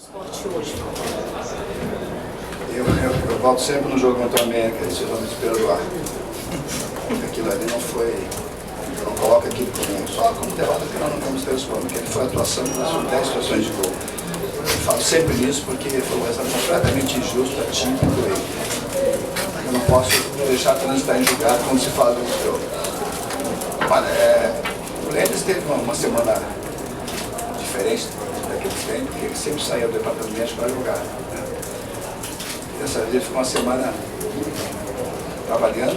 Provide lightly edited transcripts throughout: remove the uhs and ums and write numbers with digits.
Esporte hoje. Eu volto sempre no jogo contra o América, vocês vão me perdoar. Aquilo ali não foi. Eu não coloco aquilo só como derrota que nós não vamos transformar, porque ele foi a atuação das 10 situações de gol. Eu falo sempre nisso porque foi um resultado completamente injusto, atípico. Eu não posso deixar transitar em julgado quando se fala do jogo. Olha, o Lênis teve uma semana diferente daqueles tempos, porque ele sempre saía do departamento médico para jogar. Dessa vez foi uma semana trabalhando,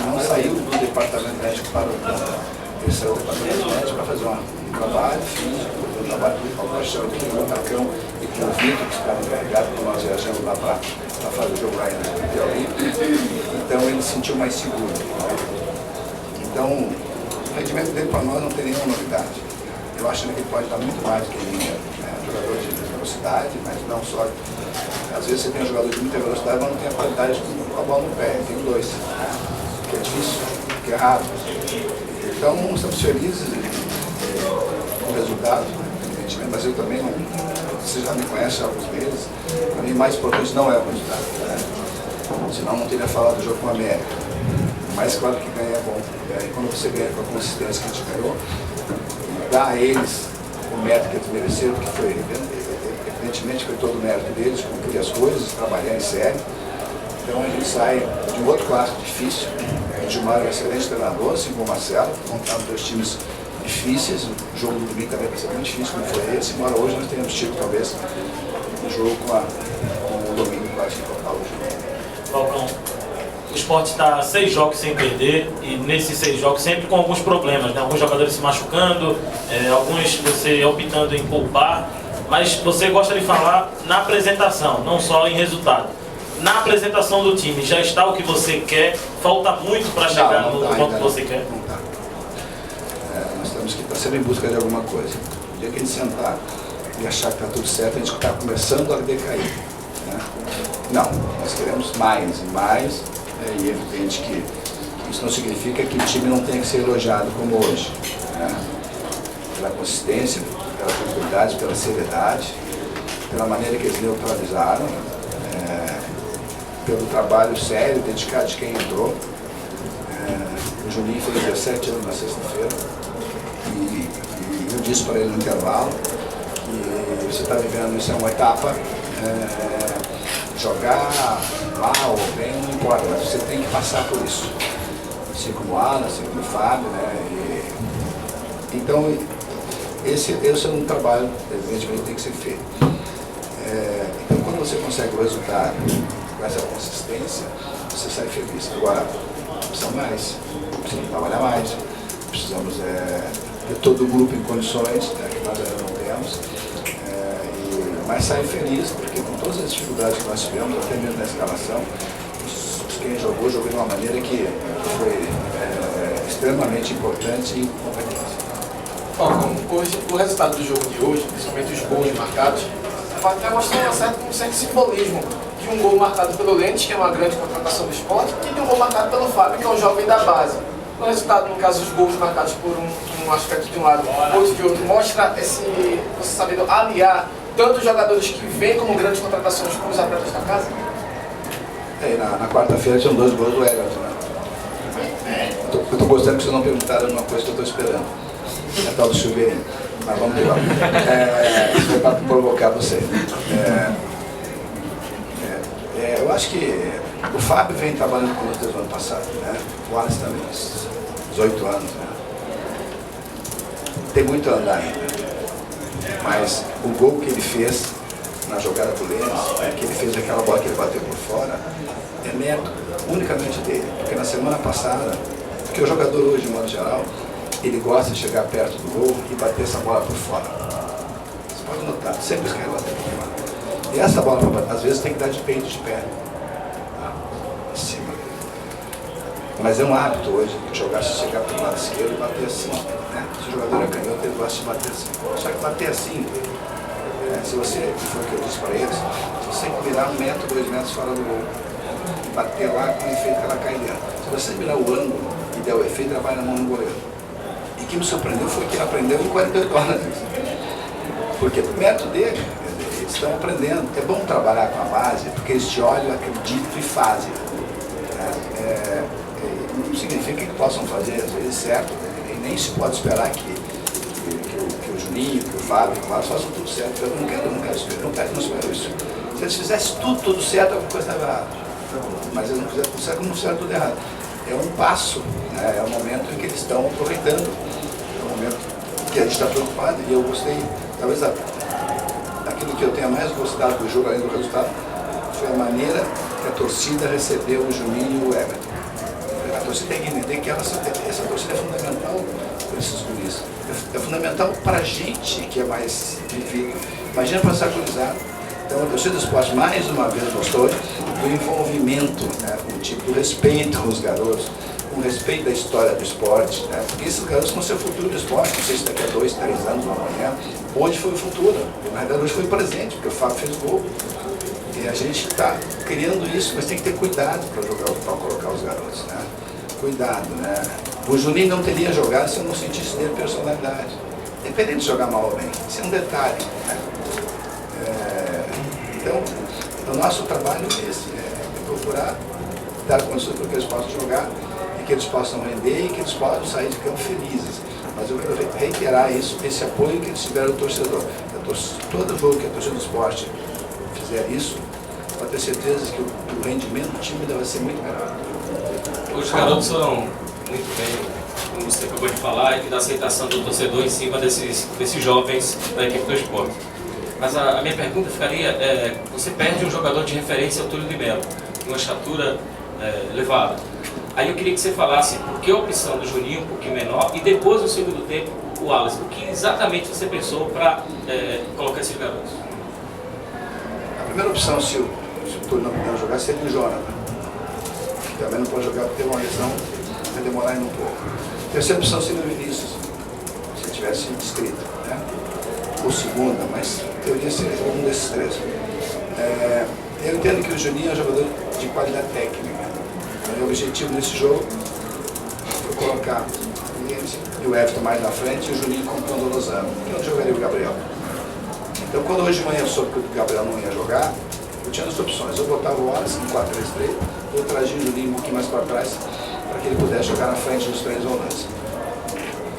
não saiu do departamento médico para o ele saiu do departamento médico para fazer um trabalho físico, um trabalho de compaixão aqui no Tacão e com o Vitor, que estava encarregado, quando nós viajamos lá para fazer o jogo lá em Piauí. Então ele se sentiu mais seguro. Então o rendimento dele para nós não tem nenhuma novidade. Eu acho que ele pode dar muito mais do que ele é jogador de velocidade, mas não só. Às vezes você tem um jogador de muita velocidade, mas não tem a qualidade com a bola no pé. Tem dois, que é difícil, que é raro. Então estamos felizes com o resultado, evidentemente, mas eu também não. Você já me conhece há alguns meses. Para mim, mais importante não é o resultado. Senão não teria falado do jogo com a América. Mas claro que ganhar é bom. E quando você ganha com a consistência que a gente ganhou, dá a eles o mérito que eles mereceram, que foi, evidentemente, foi todo o mérito deles, cumprir as coisas, trabalhar em sério. Então a gente sai de um outro clássico difícil. O Gilmar é um excelente treinador, assim como o Marcelo, montaram dois times difíceis. O jogo do domingo também vai ser muito difícil, como foi esse, embora hoje nós tenhamos tido, talvez, um jogo com o domingo quase que total o jogo. Falcão, o Sport está 6 jogos sem perder e nesses 6 jogos sempre com alguns problemas, né? Alguns jogadores se machucando, alguns você optando em poupar, mas você gosta de falar na apresentação, não só em resultado. Na apresentação do time, já está o que você quer? Falta muito para chegar no ponto que você quer? Não está. Nós temos que estar sempre em busca de alguma coisa. O dia que a gente sentar e achar que está tudo certo, a gente está começando a decair. Né? Não, nós queremos mais e mais. E é evidente que isso não significa que o time não tenha que ser elogiado como hoje. Né? Pela consistência, pela tranquilidade, pela seriedade, pela maneira que eles neutralizaram, pelo trabalho sério, dedicado de quem entrou. O Juninho fez 17 anos na sexta-feira e eu disse para ele no intervalo que você está vivendo, isso é uma etapa. Jogar mal ou bem, não importa, mas você tem que passar por isso. Assim como o Alan, assim como o Fábio, né? Então, esse é um trabalho, evidentemente, que tem que ser feito. Então, quando você consegue o resultado com essa consistência, você sai feliz. Agora, precisamos mais, precisamos trabalhar mais, precisamos ter todo o grupo em condições, que nós ainda não temos. Mas sai feliz, porque com todas as dificuldades que nós tivemos, até mesmo na escalação, quem jogou de uma maneira que foi extremamente importante e competente. Falcão, o resultado do jogo de hoje, principalmente os gols marcados, vai até mostrar um certo simbolismo de um gol marcado pelo Lênis, que é uma grande contratação do Sport, e de um gol marcado pelo Fábio, que é um jovem da base. O resultado, no caso, os gols marcados por um aspecto de um lado, outro de outro, mostra você sabendo aliar tanto os jogadores que vêm como grandes contratações como os atletas da casa? Na quarta-feira tinham 2 gols do Everton. Né? Eu estou gostando que vocês não perguntaram uma coisa que eu estou esperando. É tal do chuveirinho. Mas vamos ver lá. Isso foi para provocar você. Eu acho que o Fábio vem trabalhando com nós desde o ano passado. Né? O Alex também, 18 anos. Né? Tem muito a andar ainda. Mas o gol que ele fez na jogada do Lênis, que ele fez aquela bola que ele bateu por fora, é mérito unicamente dele. Porque na semana passada, porque o jogador hoje, de modo geral, ele gosta de chegar perto do gol e bater essa bola por fora. Você pode notar, sempre quer bater por fora. E essa bola, às vezes, tem que dar de peito de pé. Em cima. Mas é um hábito hoje de jogar, se chegar para o lado esquerdo e bater assim. Né? Se o jogador é canhoto, ele gosta de bater assim. Só que bater assim, se você, que foi o que eu disse para eles, se você virar 1 metro, 2 metros fora do gol, bater lá com o efeito que ela cai dentro. Se você virar o ângulo e der o efeito, ela vai na mão do goleiro. E o que me surpreendeu foi que ele aprendeu em 48 horas. Porque o mérito dele, eles estão aprendendo. É bom trabalhar com a base, porque eles te olham, acreditam e fazem. Não significa que possam fazer, às vezes, certo, e nem se pode esperar que o Juninho, que o Fábio, que o Márcio façam tudo certo. Eu não quero esperar isso. Se eles fizessem tudo certo, alguma coisa estava errada. Mas eles não fizeram tudo certo, não fizeram tudo errado. É um passo, né? É um momento em que eles estão aproveitando. É um momento que a gente está preocupado. E eu gostei, talvez aquilo que eu tenha mais gostado do jogo, além do resultado, foi a maneira que a torcida recebeu o Juninho e o Everton. A torcida tem que entender que essa torcida é fundamental para esses guris. É fundamental para a gente que é mais vivido. Imagina para essa gurizada. Então a torcida do esporte mais uma vez mostrou do envolvimento, né, com o tipo do respeito com os garotos, com o respeito da história do esporte, né, porque esses garotos vão ser o futuro do esporte, não sei se daqui a 2, 3 anos ou amanhã. Hoje foi o futuro, na verdade hoje foi o presente, porque o Fábio fez gol. E a gente está criando isso, mas tem que ter cuidado para colocar os garotos, né? Cuidado, né? O Juninho não teria jogado se eu não sentisse dele personalidade. Independente de jogar mal ou bem, isso é um detalhe, né? Então, o nosso trabalho é esse, é procurar dar condições para que eles possam jogar e que eles possam render e que eles possam sair de campo felizes. Mas eu quero reiterar isso, esse apoio que eles tiveram do torcedor. Todo jogo que a torcida do esporte fizer isso, pode ter certeza que o rendimento do time deve ser muito melhor. Os garotos foram muito bem, como você acabou de falar, e da aceitação do torcedor em cima desses jovens da equipe do esporte. Mas a minha pergunta ficaria, você perde um jogador de referência ao Túlio de Melo, uma estatura elevada. Aí eu queria que você falasse por que a opção do Juninho um pouquinho menor e depois, no segundo tempo, o Wallace. O que exatamente você pensou para colocar esses garotos? A primeira opção, se o Túlio não puder jogar, seria o Jonathan. Que também não pode jogar porque tem uma lesão, vai demorar ainda um pouco. A terceira opção seria o Vinícius, se tivesse inscrito, né? Ou segunda, mas em teoria seria um desses três. Eu entendo que o Juninho é um jogador de qualidade técnica. O objetivo nesse jogo foi colocar o Everton mais na frente e o Juninho comprando o Lozano, que onde jogaria o Gabriel. Então, quando hoje de manhã eu soube que o Gabriel não ia jogar, eu tinha duas opções. Eu botava o Wallace em 4-3-3, eu trazia o Juninho um pouquinho mais para trás, para que ele pudesse jogar na frente dos três volantes.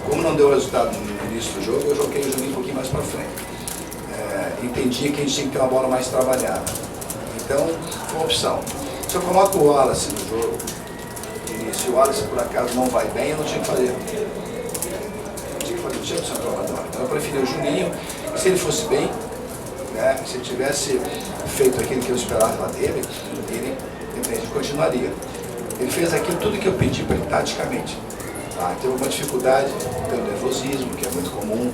Como não deu resultado no início do jogo, eu joguei o Juninho um pouquinho mais para frente. Entendia que a gente tinha que ter uma bola mais trabalhada. Então, foi uma opção. Se eu coloco o Wallace no jogo, e se o Wallace por acaso não vai bem, eu não tinha que fazer. Não tinha que fazer, não tinha opção para. Então eu preferi o Juninho, e se ele fosse bem, né, se ele tivesse feito aquilo que eu esperava dele, ele continuaria. Ele fez aquilo tudo que eu pedi para ele taticamente. Teve uma dificuldade, pelo nervosismo, que é muito comum.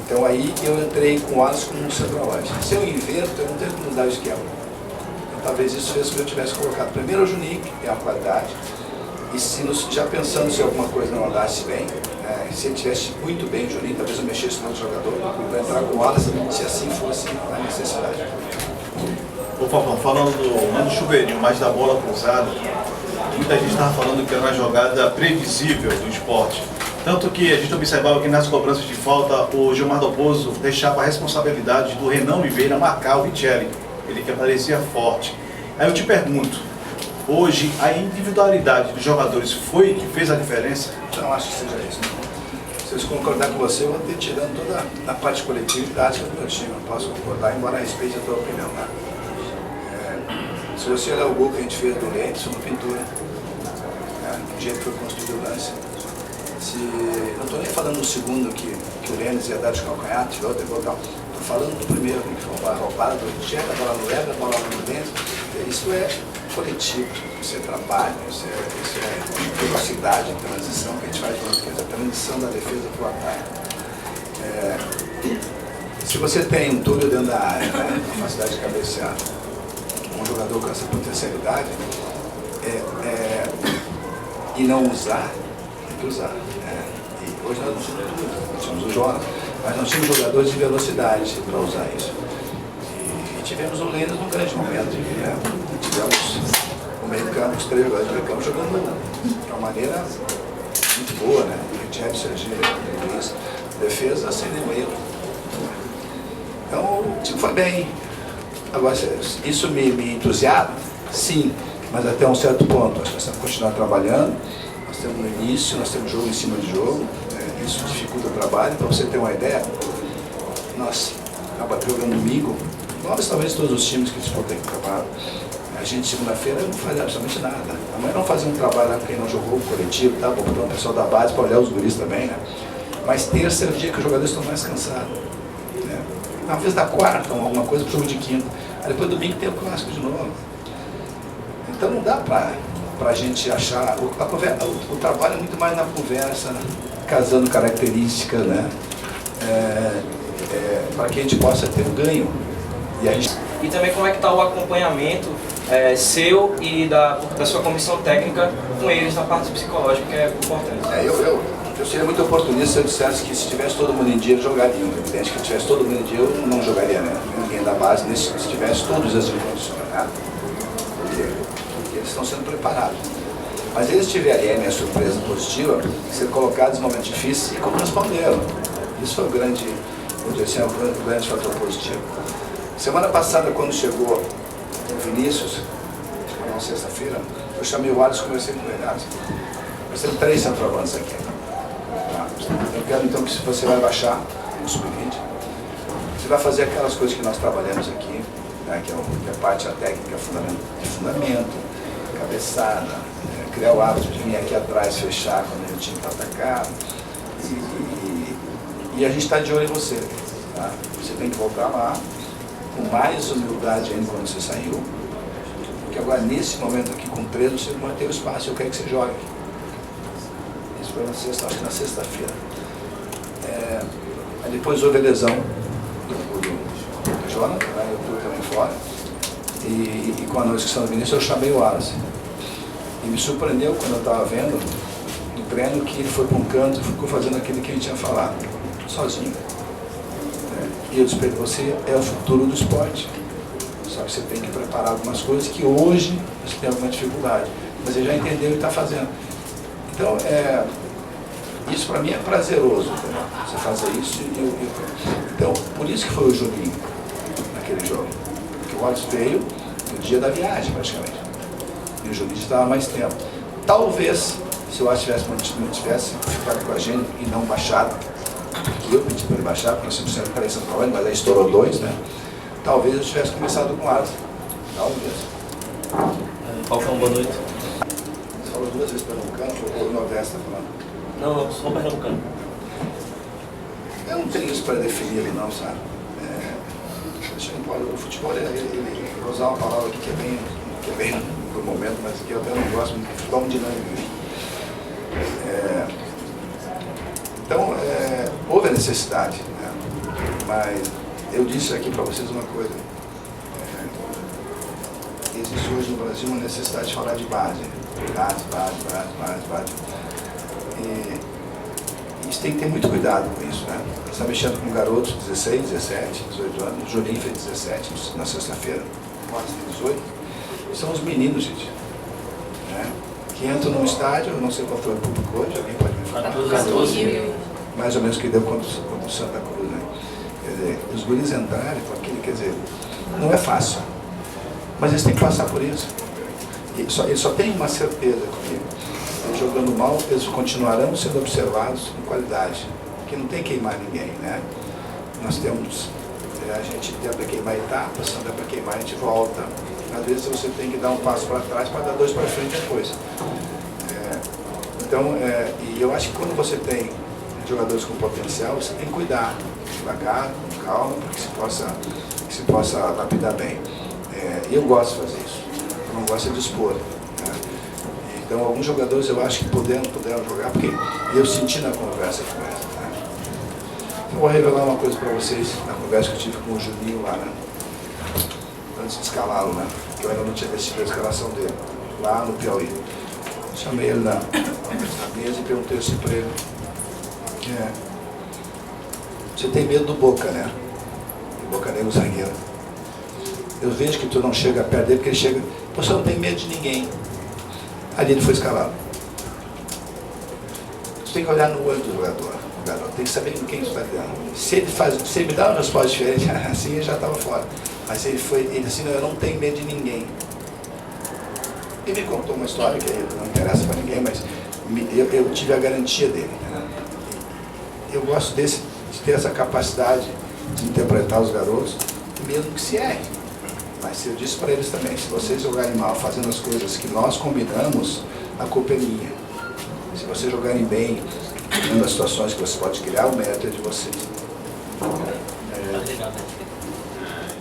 Então aí eu entrei com o Wallace como um centroavante. Se eu invento, eu não tenho como mudar o esquema. Então, talvez isso fez com que eu tivesse colocado primeiro o Juninho, que é uma qualidade, e já pensando se alguma coisa não andasse bem, se ele estivesse muito bem o Juninho, talvez eu mexesse no outro jogador, para entrar com o Wallace, se assim fosse a necessidade. Ô Fafão, falando não do chuveirinho, mas da bola cruzada, muita gente estava falando que era uma jogada previsível do esporte. Tanto que a gente observava que nas cobranças de falta, o Gilmar Dalpozo deixava a responsabilidade do Renan Oliveira marcar o Richelli, ele que aparecia forte. Aí eu te pergunto, hoje a individualidade dos jogadores foi que fez a diferença? Eu não acho que seja isso. Se eu concordar com você, eu vou ter tirando toda a parte coletiva e tática do meu time. Eu posso concordar, embora respeite a tua opinião. Né? Se você olhar o gol que a gente fez do Lentes, foi uma pintura. Do jeito que foi construído o lance. Não estou nem falando do segundo que o Lênis ia dar de calcanhar, tirou, depois tal. Estou falando do primeiro, que foi uma roubada do Richelli, a bola no Weber, a bola no Lênis. Isso é coletivo, isso é trabalho, isso é velocidade de transição que a gente faz, que é a transição da defesa para o ataque. Se você tem um Túlio dentro da área, capacidade de cabecear, um jogador com essa potencialidade, e não usar, tem que usar. E hoje nós não tínhamos tudo, nós tínhamos o Jonas, mas nós tínhamos jogadores de velocidade para usar isso. E tivemos o Lênis num grande momento. Tivemos o meio campo, os três jogadores do meio campo jogando de uma maneira muito boa, né? Richelli, Serginho, Luiz, defesa sem nenhum erro. Então, o time foi bem. Agora, isso me entusiasma? Sim, mas até um certo ponto. Acho que nós temos que continuar trabalhando. Nós temos no início, nós temos jogo em cima de jogo. Isso dificulta o trabalho. Para você ter uma ideia, nós acabamos jogando domingo. Nós, talvez todos os times que disputam aqui o trabalho, a gente segunda-feira não faz absolutamente nada. Amanhã não fazia um trabalho lá porque não jogou o coletivo, tá? Vou botar o pessoal da base para olhar os guris também, né? Mas terça é o dia que os jogadores estão mais cansados. Né? Às vezes da quarta, alguma coisa, para o jogo de quinta. Aí depois domingo tem o clássico de novo. Então não dá para a gente achar. O trabalho é muito mais na conversa, casando características, né? Para que a gente possa ter um ganho. E também como é que está o acompanhamento seu e da sua comissão técnica com eles na parte psicológica, que é importante. Eu seria muito oportunista se eu dissesse que se tivesse todo mundo em dia, eu jogaria. É evidente que se tivesse todo mundo em dia, eu não jogaria, né? Ninguém da base, se tivesse todos as condições, né? Porque eles estão sendo preparados. Mas eles tiverem a surpresa positiva, ser colocados em momentos difíceis e como responderam. Isso foi o grande fator positivo. Semana passada, quando chegou o Vinícius, na sexta-feira, eu chamei o Alisson e conversei com ele. Nós temos 3 centroavantes aqui. Eu quero então que você vai baixar o sub-20, você vai fazer aquelas coisas que nós trabalhamos aqui, né, que é a parte técnica de fundamento, cabeçada, criar o hábito de vir aqui atrás, fechar quando o time está atacar. E a gente está de olho em você. Tá? Você tem que voltar lá, com mais humildade ainda quando você saiu, porque agora nesse momento aqui com 3 você mantém o espaço, eu quero que você jogue. Isso foi acho que na sexta-feira. Aí depois houve a lesão do Jonathan, né? Eu estou também fora. E com a notificação do Vinícius eu chamei o Alisson. E me surpreendeu quando eu estava vendo no treino que ele foi para um canto e ficou fazendo aquilo que a gente tinha falado, sozinho. E eu disse para ele, você é o futuro do esporte. Só que você tem que preparar algumas coisas que hoje você tem alguma dificuldade. Mas ele já entendeu e está fazendo. Então, isso para mim é prazeroso, entendeu? Você fazer isso. Então, por isso que foi o Juninho naquele jogo. Porque o Alisson veio no dia da viagem, praticamente. E o Juninho estava mais tempo. Talvez, se o Alisson tivesse ficado com a gente e não baixado, que eu pedi para ele baixar, porque nós temos sempre 3 centroavantes, mas aí estourou 2, né? Talvez eu tivesse começado com o Alisson. Talvez. Falcão, boa noite. Você falou 2 vezes Pernambucano ou o Nordeste está falando? Não, só Pernambucano. Eu não tenho isso para definir ele não, sabe? O futebol, ele vou usar uma palavra aqui que é bem do momento, mas que eu até não gosto muito, futebol é um dinâmico. Então, houve a necessidade, né? Mas eu disse aqui para vocês uma coisa. Existe hoje no Brasil uma necessidade de falar de base. Base. E isso tem que ter muito cuidado com isso, né? Você está mexendo com garotos de 16, 17, 18 anos. O Juninho fez 17 na sexta-feira, quase 18. São os meninos, gente. Né? Que entram num estádio, eu não sei qual foi o público hoje, alguém pode me falar? 14 mil. Mais ou menos que deu contra o Santa Cruz, né? Quer dizer, os guris entrarem com aquilo, quer dizer, não é fácil. Mas eles têm que passar por isso. Eles só têm uma certeza comigo. Eles jogando mal, eles continuarão sendo observados com qualidade. Porque não tem que queimar ninguém, né? Nós temos, a gente tem para queimar etapas, se não der para queimar, a gente volta. Às vezes você tem que dar um passo para trás para dar 2 para frente depois. Então, e eu acho que quando você tem jogadores com potencial, você tem que cuidar, devagar, com calma, para que se possa lapidar bem. Eu gosto de fazer isso, eu não gosto de expor. Né? Então, alguns jogadores eu acho que puderam jogar, porque eu senti na conversa com eles. Né? Eu vou revelar uma coisa para vocês, na conversa que eu tive com o Juninho lá, né? Antes de escalá-lo, né? Que eu ainda não tinha decidido a escalação dele, lá no Piauí. Chamei ele na mesa e perguntei assim para ele. Você tem medo do Boca, né? O Boca Negro zagueiro. Eu vejo que tu não chega perto dele, porque ele chega... Você não tem medo de ninguém. Ali ele foi escalado. Você tem que olhar no olho do jogador. tem que saber com quem você está lidando. Se ele me dá uma resposta diferente, assim eu já estava fora. Mas ele disse, não, eu não tenho medo de ninguém. Ele me contou uma história que não interessa para ninguém, mas eu tive a garantia dele. Né? Eu gosto de ter essa capacidade de interpretar os garotos, mesmo que se errem. Mas eu disse para eles também, se vocês jogarem mal, fazendo as coisas que nós combinamos, a culpa é minha. Se vocês jogarem bem, nas situações que você pode criar, o mérito é de vocês.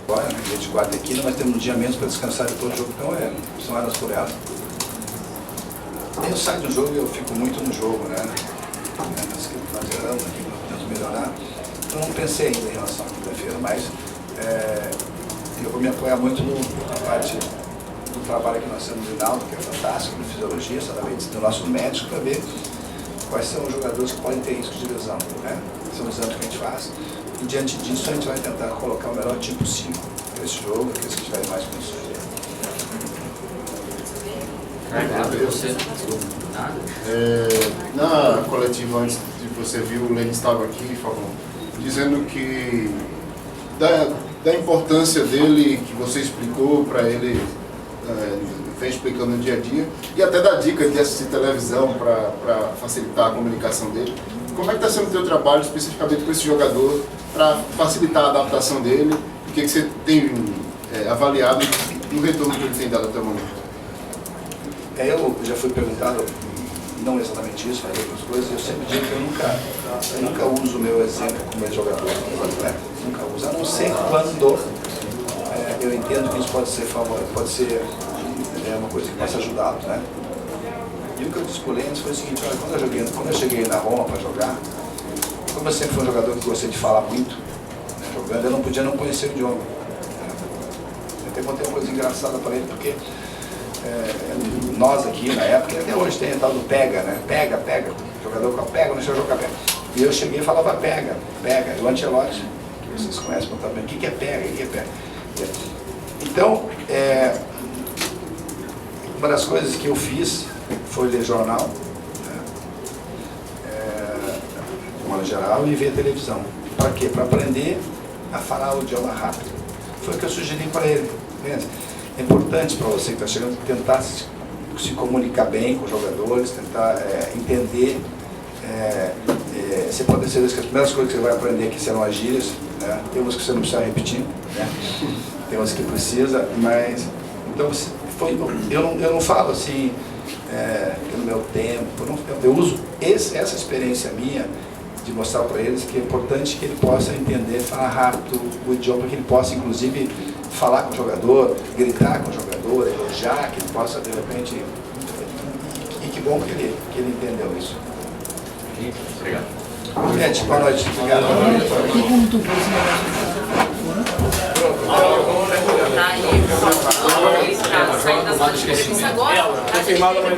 Agora, né, dia de quarta-quinta, nós temos um dia menos para descansar depois do jogo, então são elas por elas. Eu saio do jogo e eu fico muito no jogo, né? Nós erramos aqui, nós temos que melhorar. Eu não pensei ainda em relação à quinta-feira, mas eu vou me apoiar muito na parte do trabalho que nós temos no Rinaldo, que é fantástico, no fisiologista, do nosso médico, para ver quais são os jogadores que podem ter risco de lesão. Né? São os exames que a gente faz. E diante disso a gente vai tentar colocar o melhor time possível para esse jogo, aqueles que tiverem mais condições. Na coletiva antes de você vir, o Lênin estava aqui, Fabão, dizendo que da importância dele, que você explicou para ele, vem explicando no dia a dia, e até da dica de assistir televisão para facilitar a comunicação dele. Como é que está sendo o teu trabalho especificamente com esse jogador para facilitar a adaptação dele? O que você tem avaliado no retorno que ele tem dado até o momento? Eu já fui perguntado, não exatamente isso, mas outras coisas, eu sempre digo que eu nunca uso o meu exemplo como jogador, como atleta. Nunca uso, a não ser quando eu entendo que isso pode ser uma coisa que possa ajudá-los, né? E o que eu disse para o Lênin foi o seguinte, olha, quando eu cheguei na Roma para jogar, como eu sempre fui um jogador que gostei de falar muito, né, jogando, eu não podia não conhecer o idioma. Eu até contei uma coisa engraçada para ele, porque nós aqui na época, até hoje tem o tal do pega, né? Pega, jogador com a pega, não deixa eu jogar pega. E eu cheguei e falava pega. E o Ancelotti, que vocês conhecem, também, o que é pega, o que é pega? Então, uma das coisas que eu fiz foi ler jornal, de modo geral, e ver televisão. Para quê? Para aprender a falar o idioma rápido. Foi o que eu sugeri para ele. É importante para você que está chegando tentar se comunicar bem com os jogadores, tentar entender. Você pode ser que as primeiras coisas que você vai aprender aqui serão as gírias, né? Tem umas que você não precisa repetir, né? Tem umas que precisa, mas então eu não falo assim pelo meu tempo, eu uso essa experiência minha de mostrar para eles que é importante que ele possa entender, falar rápido o idioma, que ele possa inclusive falar com o jogador, gritar com o jogador, elogiar, que ele possa de repente, e que bom que ele entendeu isso. Obrigado. Gente, boa noite. Obrigado. Tá aí, sair das entrevistas agora. Confirmado amanhã.